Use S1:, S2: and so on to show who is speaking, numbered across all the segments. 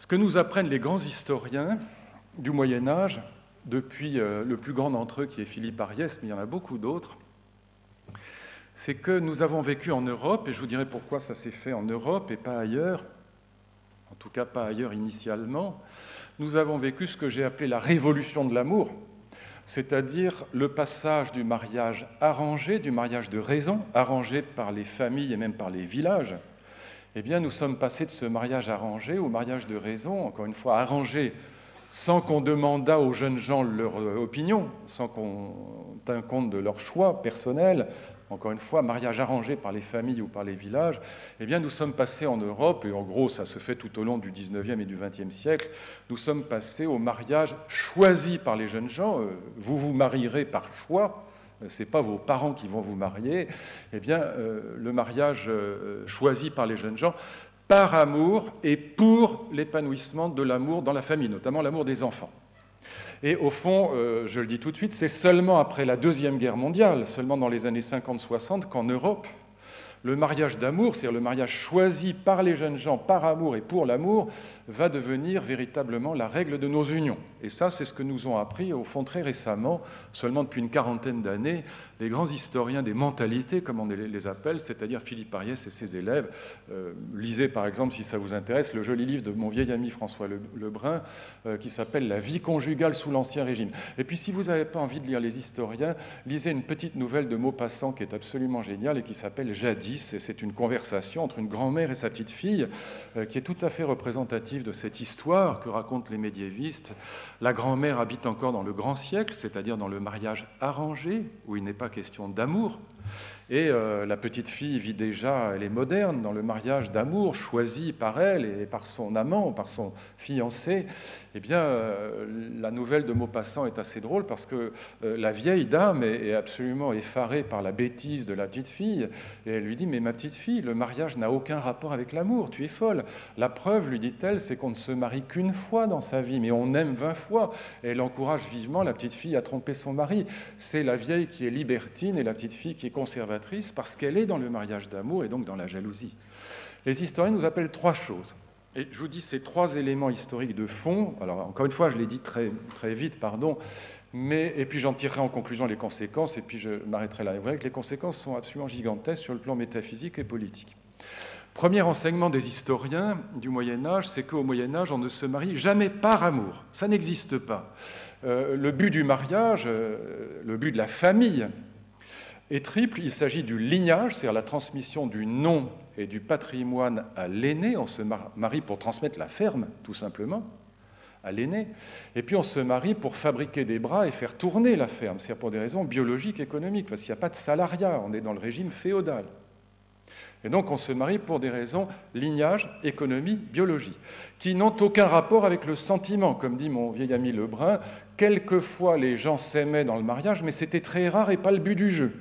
S1: Ce que nous apprennent les grands historiens du Moyen-Âge, depuis le plus grand d'entre eux qui est Philippe Ariès, mais il y en a beaucoup d'autres, c'est que nous avons vécu en Europe, et je vous dirai pourquoi ça s'est fait en Europe et pas ailleurs, en tout cas pas ailleurs initialement, nous avons vécu ce que j'ai appelé la révolution de l'amour, c'est-à-dire le passage du mariage arrangé, du mariage de raison, arrangé par les familles et même par les villages. Eh bien, nous sommes passés de ce mariage arrangé au mariage de raison, encore une fois arrangé sans qu'on demandât aux jeunes gens leur opinion, sans qu'on tînt compte de leur choix personnel, encore une fois, mariage arrangé par les familles ou par les villages, eh bien, nous sommes passés en Europe, et en gros, ça se fait tout au long du XIXe et du XXe siècle, nous sommes passés au mariage choisi par les jeunes gens. Vous vous marierez par choix, ce n'est pas vos parents qui vont vous marier, eh bien, le mariage choisi par les jeunes gens, par amour et pour l'épanouissement de l'amour dans la famille, notamment l'amour des enfants. Et au fond, je le dis tout de suite, c'est seulement après la Deuxième Guerre mondiale, seulement dans les années 50-60, qu'en Europe, le mariage d'amour, c'est-à-dire le mariage choisi par les jeunes gens, par amour et pour l'amour, va devenir véritablement la règle de nos unions. Et ça, c'est ce que nous ont appris, au fond, très récemment, seulement depuis une quarantaine d'années, les grands historiens des mentalités, comme on les appelle, c'est-à-dire Philippe Ariès et ses élèves. Lisez, par exemple, si ça vous intéresse, le joli livre de mon vieil ami François Lebrun, qui s'appelle « La vie conjugale sous l'Ancien Régime ». Et puis, si vous n'avez pas envie de lire les historiens, lisez une petite nouvelle de Maupassant qui est absolument géniale et qui s'appelle « Jadis ». Et c'est une conversation entre une grand-mère et sa petite-fille qui est tout à fait représentative de cette histoire que racontent les médiévistes. La grand-mère habite encore dans le grand siècle, c'est-à-dire dans le mariage arrangé, où il n'est pas question d'amour. Et la petite fille vit déjà, elle est moderne, dans le mariage d'amour choisi par elle et par son amant, par son fiancé. Eh bien, la nouvelle de Maupassant est assez drôle parce que la vieille dame est absolument effarée par la bêtise de la petite fille. Et elle lui dit « Mais ma petite fille, le mariage n'a aucun rapport avec l'amour, tu es folle. La preuve, lui dit-elle, c'est qu'on ne se marie qu'une fois dans sa vie, mais on aime 20 fois. » Et elle encourage vivement la petite fille à tromper son mari. C'est la vieille qui est libertine et la petite fille qui est conservatrice parce qu'elle est dans le mariage d'amour et donc dans la jalousie. Les historiens nous appellent trois choses. Et je vous dis ces trois éléments historiques de fond. Alors, encore une fois, je l'ai dit très, très vite, pardon, et puis j'en tirerai en conclusion les conséquences, et puis je m'arrêterai là. Et vous voyez que les conséquences sont absolument gigantesques sur le plan métaphysique et politique. Premier enseignement des historiens du Moyen-Âge, c'est qu'au Moyen-Âge, on ne se marie jamais par amour. Ça n'existe pas. Le but du mariage, le but de la famille, est triple. Il s'agit du lignage, c'est-à-dire la transmission du nom et du patrimoine à l'aîné. On se marie pour transmettre la ferme, tout simplement, à l'aîné. Et puis on se marie pour fabriquer des bras et faire tourner la ferme, c'est-à-dire pour des raisons biologiques, économiques, parce qu'il n'y a pas de salariat, on est dans le régime féodal. Et donc on se marie pour des raisons lignage, économie, biologie, qui n'ont aucun rapport avec le sentiment, comme dit mon vieil ami Lebrun. Quelquefois les gens s'aimaient dans le mariage, mais c'était très rare et pas le but du jeu.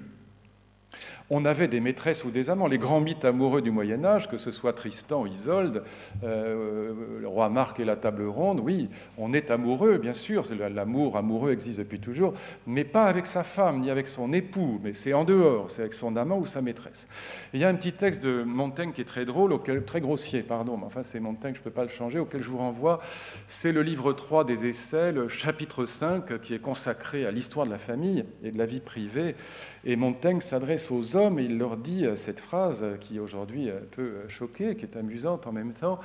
S1: On avait des maîtresses ou des amants. Les grands mythes amoureux du Moyen-Âge, que ce soit Tristan ou Isolde, le roi Marc et la table ronde, oui, on est amoureux, bien sûr, l'amour amoureux existe depuis toujours, mais pas avec sa femme, ni avec son époux, mais c'est en dehors, c'est avec son amant ou sa maîtresse. Et il y a un petit texte de Montaigne qui est très drôle, très grossier, pardon, mais enfin c'est Montaigne, je ne peux pas le changer, auquel je vous renvoie. C'est le livre 3 des Essais, le chapitre 5, qui est consacré à l'histoire de la famille et de la vie privée. Et Montaigne s'adresse aux hommes et il leur dit cette phrase qui aujourd'hui peut choquer, qui est amusante en même temps.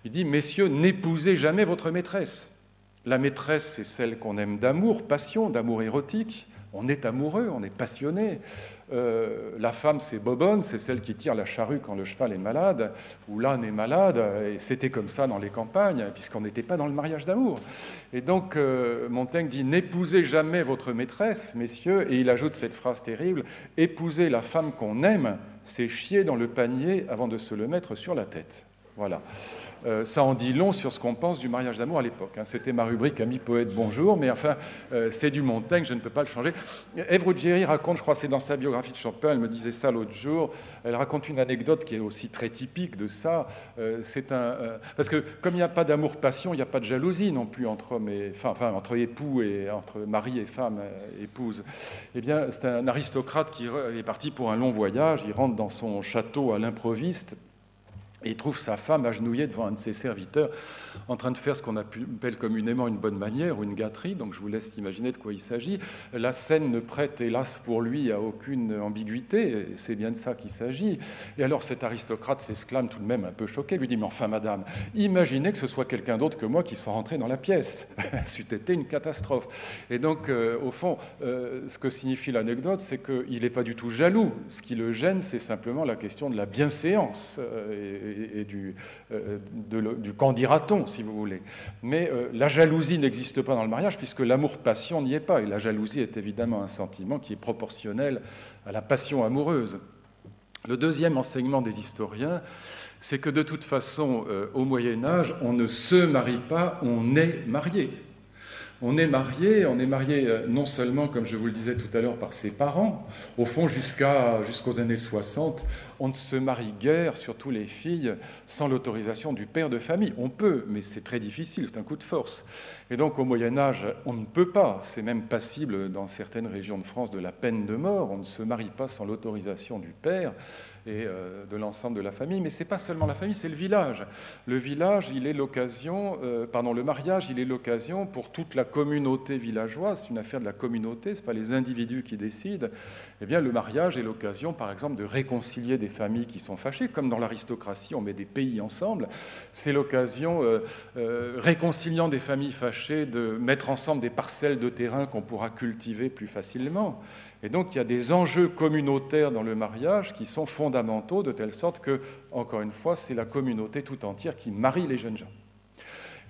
S1: Il dit « Messieurs, n'épousez jamais votre maîtresse. La maîtresse, c'est celle qu'on aime d'amour, passion, d'amour érotique. On est amoureux, on est passionné. La femme, c'est bobonne, c'est celle qui tire la charrue quand le cheval est malade, ou l'âne est malade, et c'était comme ça dans les campagnes, puisqu'on n'était pas dans le mariage d'amour. Et donc, Montaigne dit « N'épousez jamais votre maîtresse, messieurs », et il ajoute cette phrase terrible « Épouser la femme qu'on aime, c'est chier dans le panier avant de se le mettre sur la tête. » Voilà. Ça en dit long sur ce qu'on pense du mariage d'amour à l'époque. C'était ma rubrique « Ami poète, bonjour », mais enfin, c'est du Montaigne, je ne peux pas le changer. Ève Ruggieri raconte, je crois que c'est dans sa biographie de Chopin, elle me disait ça l'autre jour, elle raconte une anecdote qui est aussi très typique de ça. Parce que comme il n'y a pas d'amour-passion, il n'y a pas de jalousie non plus entre hommes entre époux et entre mari et femme, épouse. Eh bien, c'est un aristocrate qui est parti pour un long voyage, il rentre dans son château à l'improviste, Et il trouve sa femme agenouillée devant un de ses serviteurs, en train de faire ce qu'on appelle communément une bonne manière ou une gâterie, donc je vous laisse imaginer de quoi il s'agit. La scène ne prête, hélas pour lui, à aucune ambiguïté, c'est bien de ça qu'il s'agit. Et alors cet aristocrate s'exclame tout de même un peu choqué, lui dit « Mais enfin, madame, imaginez que ce soit quelqu'un d'autre que moi qui soit rentré dans la pièce. C'eût été une catastrophe. » Et donc, au fond, ce que signifie l'anecdote, c'est qu'il n'est pas du tout jaloux. Ce qui le gêne, c'est simplement la question de la bienséance et du qu'en dira-t-on, si vous voulez. Mais la jalousie n'existe pas dans le mariage, puisque l'amour-passion n'y est pas. Et la jalousie est évidemment un sentiment qui est proportionnel à la passion amoureuse. Le deuxième enseignement des historiens, c'est que de toute façon, au Moyen-Âge, on ne se marie pas, on est marié. On est marié non seulement, comme je vous le disais tout à l'heure, par ses parents. Au fond, jusqu'aux années 60, on ne se marie guère, surtout les filles, sans l'autorisation du père de famille. On peut, mais c'est très difficile, c'est un coup de force. Et donc, au Moyen-Âge, on ne peut pas. C'est même passible dans certaines régions de France de la peine de mort. On ne se marie pas sans l'autorisation du père et de l'ensemble de la famille, mais ce n'est pas seulement la famille, c'est le village. Le village, il est l'occasion, le mariage, il est l'occasion pour toute la communauté villageoise, c'est une affaire de la communauté, ce n'est pas les individus qui décident. Eh bien, le mariage est l'occasion, par exemple, de réconcilier des familles qui sont fâchées, comme dans l'aristocratie, on met des pays ensemble. C'est l'occasion, réconciliant des familles fâchées, de mettre ensemble des parcelles de terrain qu'on pourra cultiver plus facilement. Et donc, il y a des enjeux communautaires dans le mariage qui sont fondamentaux, de telle sorte que, encore une fois, c'est la communauté tout entière qui marie les jeunes gens.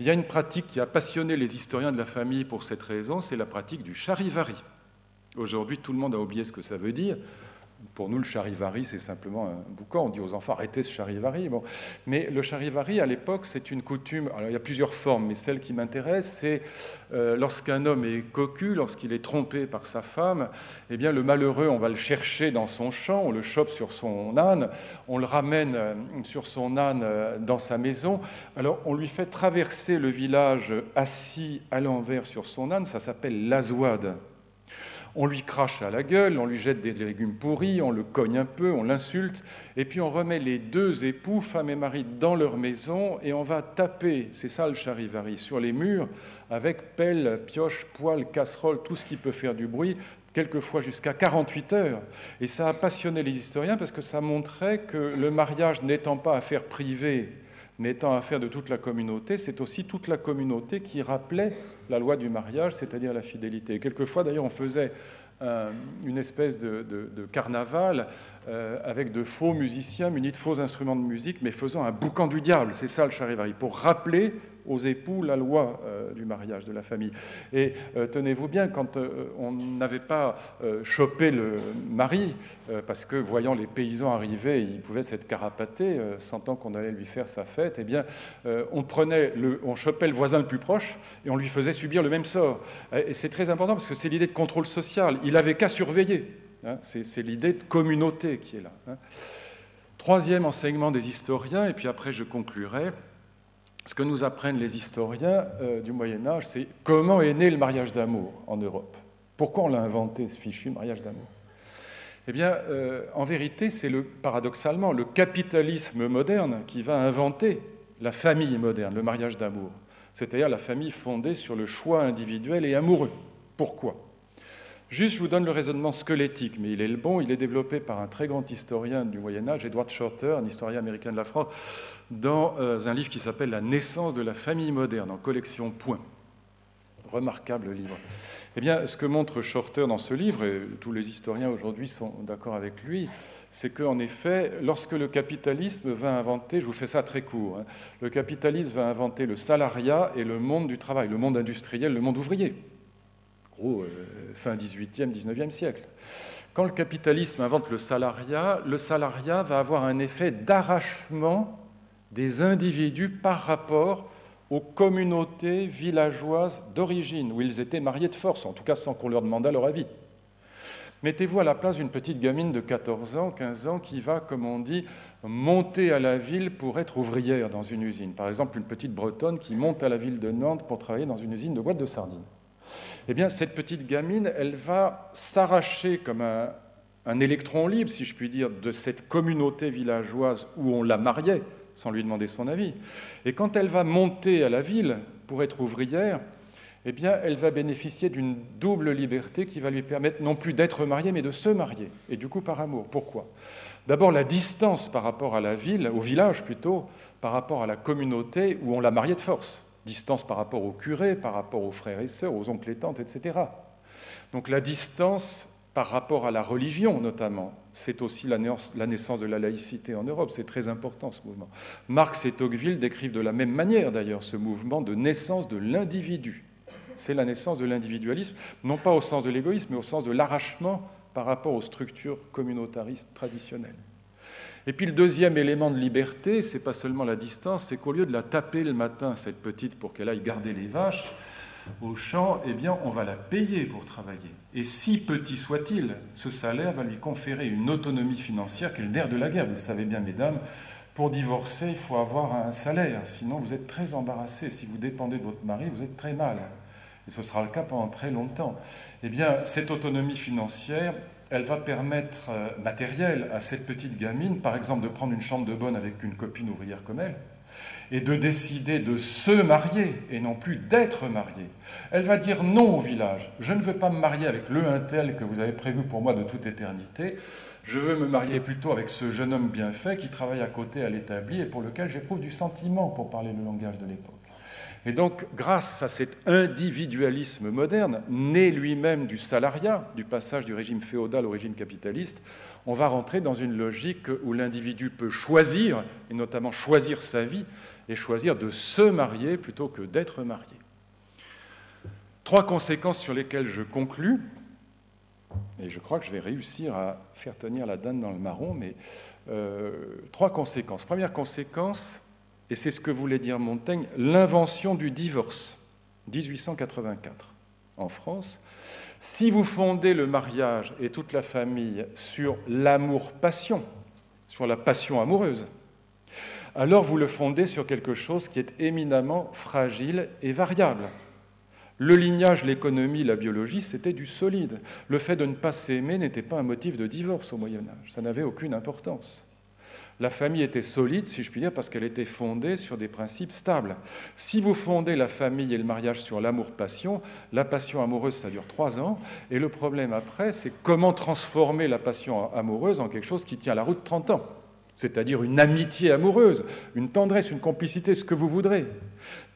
S1: Il y a une pratique qui a passionné les historiens de la famille pour cette raison, c'est la pratique du charivari. Aujourd'hui, tout le monde a oublié ce que ça veut dire. Pour nous, le charivari, c'est simplement un boucan. On dit aux enfants, arrêtez ce charivari. Bon. Mais le charivari, à l'époque, c'est une coutume. Alors, il y a plusieurs formes, mais celle qui m'intéresse, c'est lorsqu'un homme est cocu, lorsqu'il est trompé par sa femme, eh bien, le malheureux, on va le chercher dans son champ, on le chope sur son âne, on le ramène sur son âne dans sa maison. Alors, on lui fait traverser le village assis à l'envers sur son âne, ça s'appelle l'azouade. On lui crache à la gueule, on lui jette des légumes pourris, on le cogne un peu, on l'insulte, et puis on remet les deux époux, femme et mari, dans leur maison, et on va taper, c'est ça le charivari, sur les murs, avec pelle, pioche, poêle, casserole, tout ce qui peut faire du bruit, quelquefois jusqu'à 48 heures. Et ça a passionné les historiens parce que ça montrait que le mariage n'étant pas affaire privée, n'étant affaire de toute la communauté, c'est aussi toute la communauté qui rappelait la loi du mariage, c'est-à-dire la fidélité. Quelquefois, d'ailleurs, on faisait une espèce de carnaval avec de faux musiciens munis de faux instruments de musique, mais faisant un boucan du diable, c'est ça le charivari, pour rappeler aux époux la loi du mariage, de la famille. Et tenez-vous bien, quand on n'avait pas chopé le mari, parce que voyant les paysans arriver, il pouvait s'être carapaté, sentant qu'on allait lui faire sa fête, eh bien, on chopait le voisin le plus proche et on lui faisait subir le même sort. Et c'est très important parce que c'est l'idée de contrôle social. Il n'avait qu'à surveiller. Hein, c'est l'idée de communauté qui est là. Hein. Troisième enseignement des historiens, et puis après je conclurai. Ce que nous apprennent les historiens du Moyen-Âge, c'est comment est né le mariage d'amour en Europe. Pourquoi on l'a inventé, ce fichu mariage d'amour? Eh bien, en vérité, c'est paradoxalement le capitalisme moderne qui va inventer la famille moderne, le mariage d'amour, c'est-à-dire la famille fondée sur le choix individuel et amoureux. Pourquoi? Juste, je vous donne le raisonnement squelettique, mais il est le bon, il est développé par un très grand historien du Moyen-Âge, Edward Shorter, un historien américain de la France, dans un livre qui s'appelle « La naissance de la famille moderne », en collection Point. Remarquable livre. Eh bien, ce que montre Shorter dans ce livre, et tous les historiens aujourd'hui sont d'accord avec lui, c'est qu'en effet, lorsque le capitalisme va inventer, je vous fais ça très court, hein, le capitalisme va inventer le salariat et le monde du travail, le monde industriel, le monde ouvrier. Fin 18e, 19e siècle. Quand le capitalisme invente le salariat va avoir un effet d'arrachement des individus par rapport aux communautés villageoises d'origine, où ils étaient mariés de force, en tout cas sans qu'on leur demandât leur avis. Mettez-vous à la place d'une petite gamine de 14 ans, 15 ans, qui va, comme on dit, monter à la ville pour être ouvrière dans une usine. Par exemple, une petite Bretonne qui monte à la ville de Nantes pour travailler dans une usine de boîtes de sardines. Eh bien, cette petite gamine, elle va s'arracher comme un électron libre, si je puis dire, de cette communauté villageoise où on la mariait sans lui demander son avis. Et quand elle va monter à la ville pour être ouvrière, eh bien, elle va bénéficier d'une double liberté qui va lui permettre non plus d'être mariée, mais de se marier, et du coup par amour. Pourquoi ? D'abord, la distance par rapport à la ville, au village plutôt, par rapport à la communauté où on l'a mariée de force. Distance par rapport au curé, par rapport aux frères et sœurs, aux oncles et tantes, etc. Donc la distance par rapport à la religion, notamment, c'est aussi la naissance de la laïcité en Europe. C'est très important, ce mouvement. Marx et Tocqueville décrivent de la même manière, d'ailleurs, ce mouvement de naissance de l'individu. C'est la naissance de l'individualisme, non pas au sens de l'égoïsme, mais au sens de l'arrachement par rapport aux structures communautaristes traditionnelles. Et puis le deuxième élément de liberté, c'est pas seulement la distance, c'est qu'au lieu de la taper le matin, cette petite, pour qu'elle aille garder les vaches au champ, eh bien on va la payer pour travailler. Et si petit soit-il, ce salaire va lui conférer une autonomie financière qui est le nerf de la guerre. Vous le savez bien, mesdames, pour divorcer, il faut avoir un salaire, sinon vous êtes très embarrassés. Si vous dépendez de votre mari, vous êtes très mal. Et ce sera le cas pendant très longtemps. Eh bien, cette autonomie financière, elle va permettre, matérielle, à cette petite gamine, par exemple, de prendre une chambre de bonne avec une copine ouvrière comme elle, et de décider de se marier, et non plus d'être mariée. Elle va dire non au village. Je ne veux pas me marier avec le un tel que vous avez prévu pour moi de toute éternité. Je veux me marier plutôt avec ce jeune homme bien fait qui travaille à côté à l'établi et pour lequel j'éprouve du sentiment, pour parler le langage de l'époque. Et donc, grâce à cet individualisme moderne, né lui-même du salariat, du passage du régime féodal au régime capitaliste, on va rentrer dans une logique où l'individu peut choisir, et notamment choisir sa vie, et choisir de se marier plutôt que d'être marié. 3 conséquences sur lesquelles je conclus, et je crois que je vais réussir à faire tenir la dinde dans le marron, mais 3 conséquences. Première conséquence, et c'est ce que voulait dire Montaigne, l'invention du divorce, 1884, en France. Si vous fondez le mariage et toute la famille sur l'amour-passion, sur la passion amoureuse, alors vous le fondez sur quelque chose qui est éminemment fragile et variable. Le lignage, l'économie, la biologie, c'était du solide. Le fait de ne pas s'aimer n'était pas un motif de divorce au Moyen-Âge, ça n'avait aucune importance. La famille était solide, si je puis dire, parce qu'elle était fondée sur des principes stables. Si vous fondez la famille et le mariage sur l'amour-passion, la passion amoureuse, ça dure 3 ans, et le problème après, c'est comment transformer la passion amoureuse en quelque chose qui tient la route 30 ans, c'est-à-dire une amitié amoureuse, une tendresse, une complicité, ce que vous voudrez.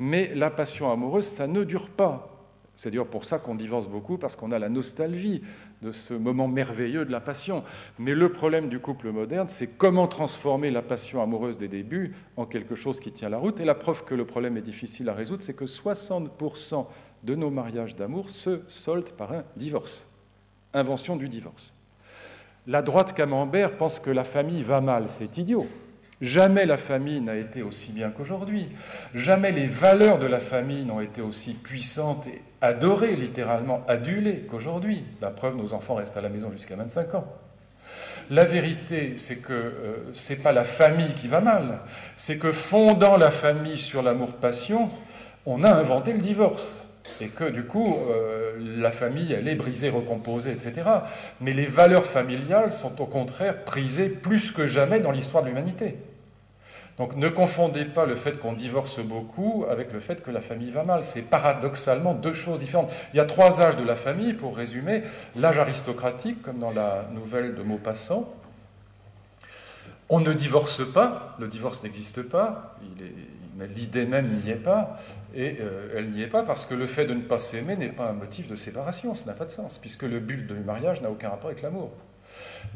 S1: Mais la passion amoureuse, ça ne dure pas. C'est d'ailleurs pour ça qu'on divorce beaucoup, parce qu'on a la nostalgie de ce moment merveilleux de la passion. Mais le problème du couple moderne, c'est comment transformer la passion amoureuse des débuts en quelque chose qui tient la route. Et la preuve que le problème est difficile à résoudre, c'est que 60% de nos mariages d'amour se soldent par un divorce. Invention du divorce. La droite camembert pense que la famille va mal, c'est idiot. Jamais la famille n'a été aussi bien qu'aujourd'hui. Jamais les valeurs de la famille n'ont été aussi puissantes et adorées, littéralement adulées qu'aujourd'hui. La preuve, nos enfants restent à la maison jusqu'à 25 ans. La vérité, c'est que ce n'est pas la famille qui va mal. C'est que fondant la famille sur l'amour-passion, on a inventé le divorce. Et que du coup, la famille, elle est brisée, recomposée, etc. Mais les valeurs familiales sont au contraire prisées plus que jamais dans l'histoire de l'humanité. Donc ne confondez pas le fait qu'on divorce beaucoup avec le fait que la famille va mal. C'est paradoxalement 2 choses différentes. Il y a 3 âges de la famille, pour résumer. L'âge aristocratique, comme dans la nouvelle de Maupassant. On ne divorce pas, le divorce n'existe pas, l'idée même n'y est pas, et elle n'y est pas parce que le fait de ne pas s'aimer n'est pas un motif de séparation, ça n'a pas de sens, puisque le but du mariage n'a aucun rapport avec l'amour.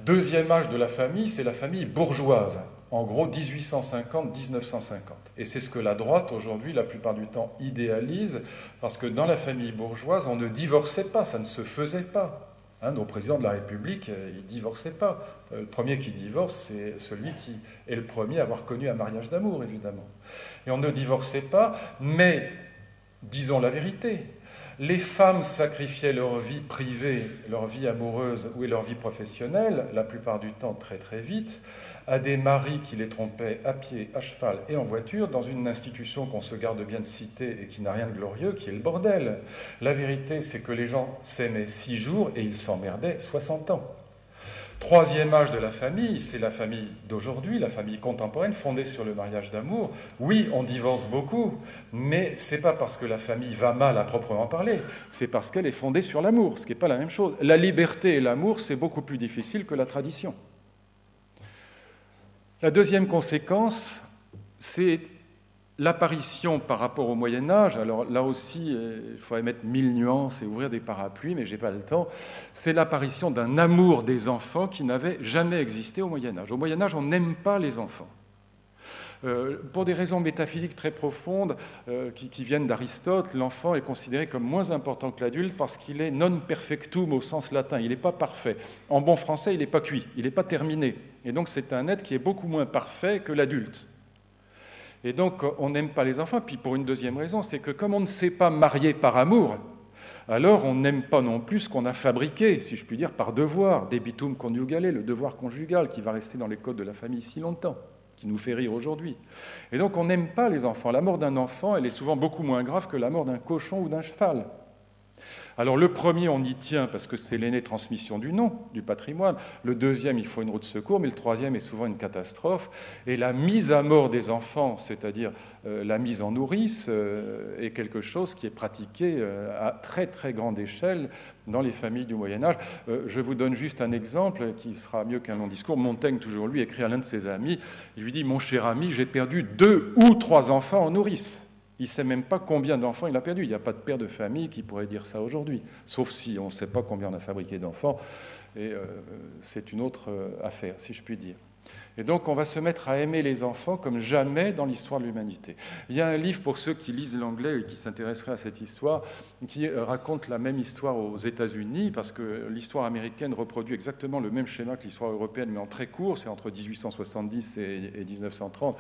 S1: Deuxième âge de la famille, c'est la famille bourgeoise, en gros 1850-1950. Et c'est ce que la droite, aujourd'hui, la plupart du temps, idéalise, parce que dans la famille bourgeoise, on ne divorçait pas, ça ne se faisait pas. Nos présidents de la République, ils ne divorçaient pas. Le premier qui divorce, c'est celui qui est le premier à avoir connu un mariage d'amour, évidemment. Et on ne divorçait pas, mais, disons la vérité, les femmes sacrifiaient leur vie privée, leur vie amoureuse ou leur vie professionnelle, la plupart du temps très très vite, à des maris qui les trompaient à pied, à cheval et en voiture, dans une institution qu'on se garde bien de citer et qui n'a rien de glorieux, qui est le bordel. La vérité, c'est que les gens s'aimaient 6 jours et ils s'emmerdaient 60 ans. Troisième âge de la famille, c'est la famille d'aujourd'hui, la famille contemporaine, fondée sur le mariage d'amour. Oui, on divorce beaucoup, mais ce n'est pas parce que la famille va mal à proprement parler, c'est parce qu'elle est fondée sur l'amour, ce qui n'est pas la même chose. La liberté et l'amour, c'est beaucoup plus difficile que la tradition. La deuxième conséquence, c'est l'apparition par rapport au Moyen-Âge. Alors là aussi, il faudrait mettre 1000 nuances et ouvrir des parapluies, mais je n'ai pas le temps. C'est l'apparition d'un amour des enfants qui n'avait jamais existé au Moyen-Âge. Au Moyen-Âge, on n'aime pas les enfants. Pour des raisons métaphysiques très profondes qui viennent d'Aristote, l'enfant est considéré comme moins important que l'adulte parce qu'il est non perfectum au sens latin, il n'est pas parfait. En bon français, il n'est pas cuit, il n'est pas terminé. Et donc c'est un être qui est beaucoup moins parfait que l'adulte. Et donc on n'aime pas les enfants. Puis pour une deuxième raison, c'est que comme on ne s'est pas marié par amour, alors on n'aime pas non plus ce qu'on a fabriqué, si je puis dire, par devoir, debitum conjugale, le devoir conjugal qui va rester dans les codes de la famille si longtemps, qui nous fait rire aujourd'hui. Et donc on n'aime pas les enfants. La mort d'un enfant, elle est souvent beaucoup moins grave que la mort d'un cochon ou d'un cheval. Alors le premier, on y tient parce que c'est l'aînée transmission du nom, du patrimoine. Le deuxième, il faut une roue de secours, mais le troisième est souvent une catastrophe. Et la mise à mort des enfants, c'est-à-dire la mise en nourrice, est quelque chose qui est pratiqué à très très grande échelle dans les familles du Moyen-Âge. Je vous donne juste un exemple qui sera mieux qu'un long discours. Montaigne, toujours lui, écrit à l'un de ses amis, il lui dit « Mon cher ami, j'ai perdu 2 ou 3 enfants en nourrice ». Il ne sait même pas combien d'enfants il a perdu. Il n'y a pas de père de famille qui pourrait dire ça aujourd'hui, sauf si on ne sait pas combien on a fabriqué d'enfants. Et c'est une autre affaire, si je puis dire. Et donc, on va se mettre à aimer les enfants comme jamais dans l'histoire de l'humanité. Il y a un livre, pour ceux qui lisent l'anglais et qui s'intéresseraient à cette histoire, qui raconte la même histoire aux États-Unis, parce que l'histoire américaine reproduit exactement le même schéma que l'histoire européenne, mais en très court, c'est entre 1870 et 1930.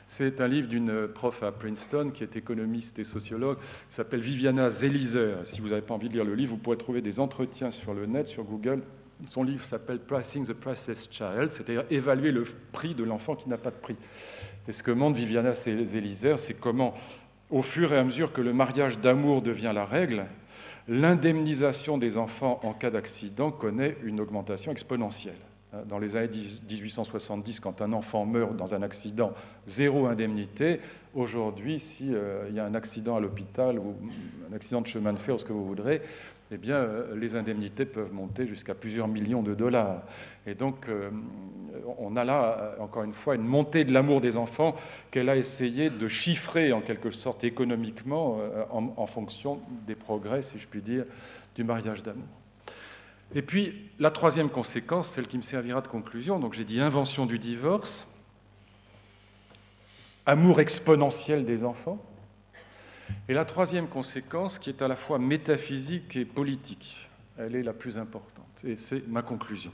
S1: C'est un livre d'une prof à Princeton qui est économiste et sociologue, qui s'appelle Viviana Zelizer. Si vous n'avez pas envie de lire le livre, vous pourrez trouver des entretiens sur le net, sur Google. Son livre s'appelle Pricing the Priceless Child, c'est-à-dire évaluer le prix de l'enfant qui n'a pas de prix. Et ce que montre Viviana Zelizer, c'est comment, au fur et à mesure que le mariage d'amour devient la règle, l'indemnisation des enfants en cas d'accident connaît une augmentation exponentielle. Dans les années 1870, quand un enfant meurt dans un accident, 0 indemnité. Aujourd'hui, s'il y a un accident à l'hôpital ou un accident de chemin de fer ou ce que vous voudrez, eh bien, les indemnités peuvent monter jusqu'à plusieurs millions de dollars. Et donc, on a là, encore une fois, une montée de l'amour des enfants qu'elle a essayé de chiffrer, en quelque sorte, économiquement, en fonction des progrès, si je puis dire, du mariage d'amour. Et puis, la troisième conséquence, celle qui me servira de conclusion, donc j'ai dit invention du divorce, amour exponentiel des enfants, et la troisième conséquence, qui est à la fois métaphysique et politique, elle est la plus importante, et c'est ma conclusion.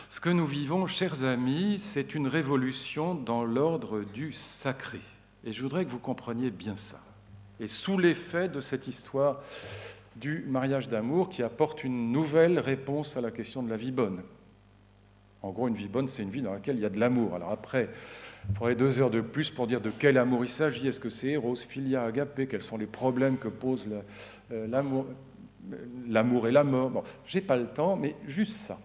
S1: Ce que nous vivons, chers amis, c'est une révolution dans l'ordre du sacré, et je voudrais que vous compreniez bien ça. Et sous l'effet de cette histoire du mariage d'amour qui apporte une nouvelle réponse à la question de la vie bonne. En gros, une vie bonne, c'est une vie dans laquelle il y a de l'amour. Alors après, il faudrait 2 heures de plus pour dire de quel amour il s'agit. Est-ce que c'est Eros, Philia, Agapé? Quels sont les problèmes que pose l'amour et la mort? Bon, je n'ai pas le temps, mais juste ça.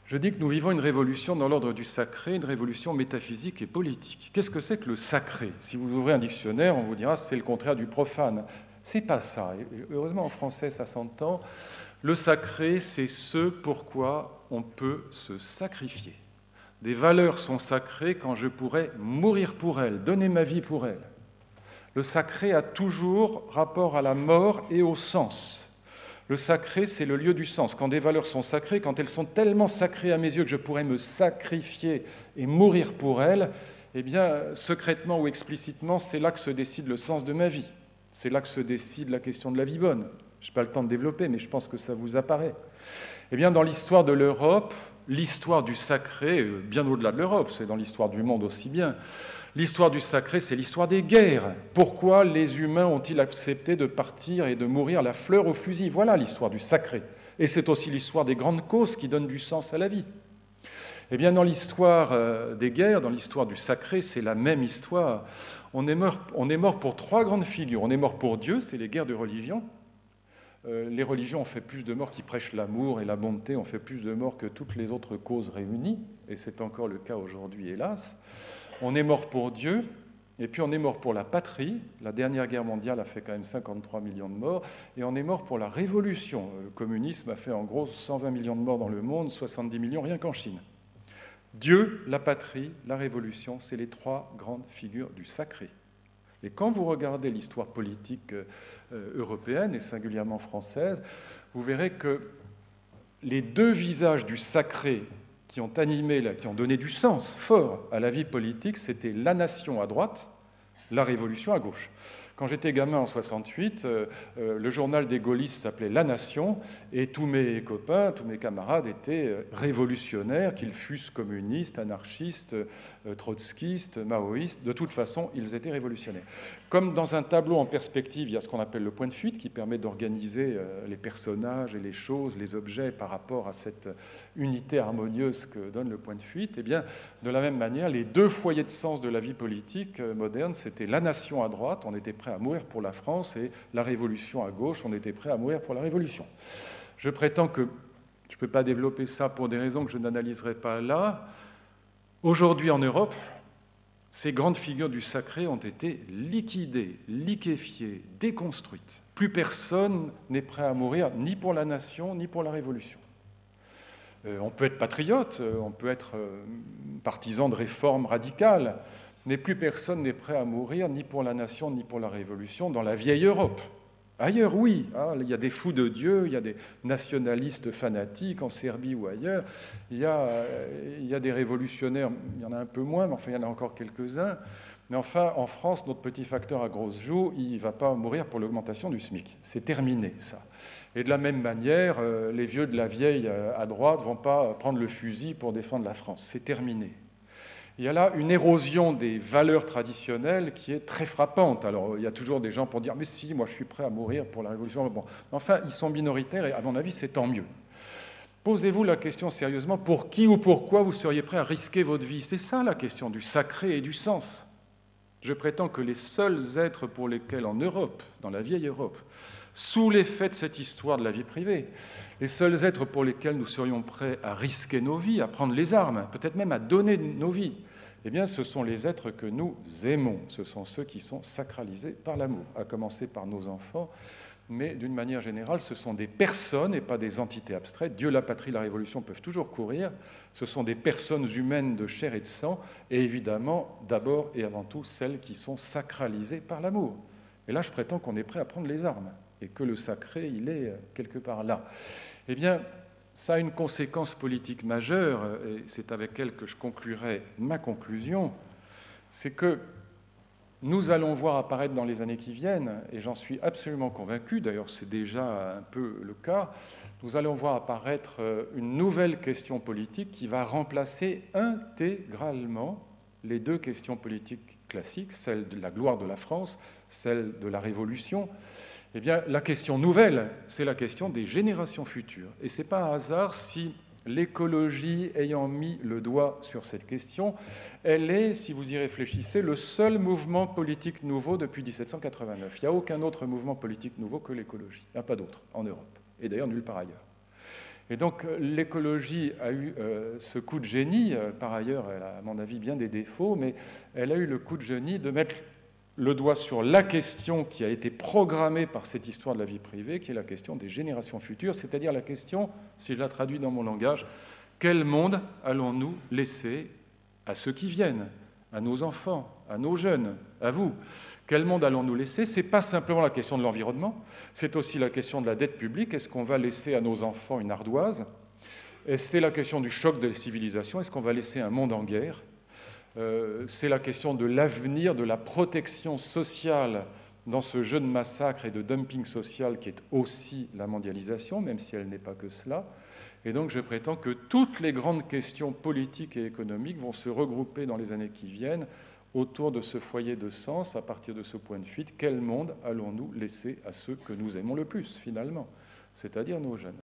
S1: Je dis que nous vivons une révolution dans l'ordre du sacré, une révolution métaphysique et politique. Qu'est-ce que c'est que le sacré? Si vous ouvrez un dictionnaire, on vous dira que c'est le contraire du profane. C'est pas ça. Et heureusement, en français, ça s'entend. Le sacré, c'est ce pourquoi on peut se sacrifier. Des valeurs sont sacrées quand je pourrais mourir pour elles, donner ma vie pour elles. Le sacré a toujours rapport à la mort et au sens. Le sacré, c'est le lieu du sens. Quand des valeurs sont sacrées, quand elles sont tellement sacrées à mes yeux que je pourrais me sacrifier et mourir pour elles, eh bien, secrètement ou explicitement, c'est là que se décide le sens de ma vie. C'est là que se décide la question de la vie bonne. Je n'ai pas le temps de développer, mais je pense que ça vous apparaît. Eh bien, dans l'histoire de l'Europe, l'histoire du sacré, bien au-delà de l'Europe, c'est dans l'histoire du monde aussi bien, l'histoire du sacré, c'est l'histoire des guerres. Pourquoi les humains ont-ils accepté de partir et de mourir la fleur au fusil? Voilà l'histoire du sacré. Et c'est aussi l'histoire des grandes causes qui donnent du sens à la vie. Eh bien, dans l'histoire des guerres, dans l'histoire du sacré, c'est la même histoire. On est mort pour 3 grandes figures. On est mort pour Dieu, c'est les guerres de religion. les religions ont fait plus de morts qui prêchent l'amour et la bonté, ont fait plus de morts que toutes les autres causes réunies, et c'est encore le cas aujourd'hui, hélas. On est mort pour Dieu, et puis on est mort pour la patrie. La dernière guerre mondiale a fait quand même 53 millions de morts, et on est mort pour la révolution. Le communisme a fait en gros 120 millions de morts dans le monde, 70 millions rien qu'en Chine. Dieu, la patrie, la révolution, c'est les trois grandes figures du sacré. Et quand vous regardez l'histoire politique européenne, et singulièrement française, vous verrez que les deux visages du sacré qui ont animé, qui ont donné du sens fort à la vie politique, c'était la nation à droite, la révolution à gauche. Quand j'étais gamin en 68, le journal des gaullistes s'appelait La Nation, et tous mes copains, tous mes camarades étaient révolutionnaires, qu'ils fussent communistes, anarchistes, trotskistes, maoïstes. De toute façon, ils étaient révolutionnaires. Comme dans un tableau en perspective, il y a ce qu'on appelle le point de fuite, qui permet d'organiser les personnages et les choses, les objets par rapport à cette unité harmonieuse que donne le point de fuite. Eh bien, de la même manière, les deux foyers de sens de la vie politique moderne, c'était la nation à droite, on était prêt à mourir pour la France, et la révolution à gauche, on était prêt à mourir pour la révolution. Je prétends que je ne peux pas développer ça pour des raisons que je n'analyserai pas là. Aujourd'hui en Europe, ces grandes figures du sacré ont été liquidées, liquéfiées, déconstruites. Plus personne n'est prêt à mourir ni pour la nation, ni pour la révolution. On peut être patriote, on peut être partisan de réformes radicales, mais plus personne n'est prêt à mourir ni pour la nation, ni pour la révolution dans la vieille Europe. Ailleurs, oui, il y a des fous de Dieu, il y a des nationalistes fanatiques en Serbie ou ailleurs, il y a des révolutionnaires, il y en a un peu moins, mais enfin il y en a encore quelques-uns. Mais enfin, en France, notre petit facteur à grosse joue, il ne va pas mourir pour l'augmentation du SMIC. C'est terminé, ça. Et de la même manière, les vieux de la vieille à droite ne vont pas prendre le fusil pour défendre la France. C'est terminé. Il y a là une érosion des valeurs traditionnelles qui est très frappante. Alors, il y a toujours des gens pour dire « mais si, moi je suis prêt à mourir pour la révolution ». Bon. Enfin, ils sont minoritaires et à mon avis, c'est tant mieux. Posez-vous la question sérieusement, pour qui ou pourquoi vous seriez prêt à risquer votre vie? C'est ça la question du sacré et du sens. Je prétends que les seuls êtres pour lesquels en Europe, dans la vieille Europe, sous l'effet de cette histoire de la vie privée, les seuls êtres pour lesquels nous serions prêts à risquer nos vies, à prendre les armes, peut-être même à donner nos vies, eh bien, ce sont les êtres que nous aimons. Ce sont ceux qui sont sacralisés par l'amour, à commencer par nos enfants, mais d'une manière générale, ce sont des personnes et pas des entités abstraites. Dieu, la patrie, la révolution peuvent toujours courir. Ce sont des personnes humaines de chair et de sang, et évidemment, d'abord et avant tout, celles qui sont sacralisées par l'amour. Et là, je prétends qu'on est prêt à prendre les armes, et que le sacré, il est quelque part là. Eh bien, ça a une conséquence politique majeure, et c'est avec elle que je conclurai ma conclusion, c'est que nous allons voir apparaître dans les années qui viennent, et j'en suis absolument convaincu, d'ailleurs c'est déjà un peu le cas, nous allons voir apparaître une nouvelle question politique qui va remplacer intégralement les deux questions politiques classiques, celle de la gloire de la France, celle de la Révolution. Eh bien, la question nouvelle, c'est la question des générations futures. Et ce n'est pas un hasard si l'écologie ayant mis le doigt sur cette question, elle est, si vous y réfléchissez, le seul mouvement politique nouveau depuis 1789. Il n'y a aucun autre mouvement politique nouveau que l'écologie. Il n'y a pas d'autre en Europe, et d'ailleurs nulle part ailleurs. Et donc l'écologie a eu ce coup de génie, par ailleurs elle a à mon avis bien des défauts, mais elle a eu le coup de génie de mettre le doigt sur la question qui a été programmée par cette histoire de la vie privée, qui est la question des générations futures, c'est-à-dire la question, si je la traduis dans mon langage, quel monde allons-nous laisser à ceux qui viennent, à nos enfants, à nos jeunes, à vous? Quel monde allons-nous laisser? Ce n'est pas simplement la question de l'environnement, c'est aussi la question de la dette publique. Est-ce qu'on va laisser à nos enfants une ardoise? Et c'est la question du choc des civilisations. Est-ce qu'on va laisser un monde en guerre? C'est la question de l'avenir, de la protection sociale dans ce jeu de massacre et de dumping social qui est aussi la mondialisation, même si elle n'est pas que cela. Et donc je prétends que toutes les grandes questions politiques et économiques vont se regrouper dans les années qui viennent autour de ce foyer de sens, à partir de ce point de fuite. Quel monde allons-nous laisser à ceux que nous aimons le plus, finalement, c'est-à-dire nos jeunes?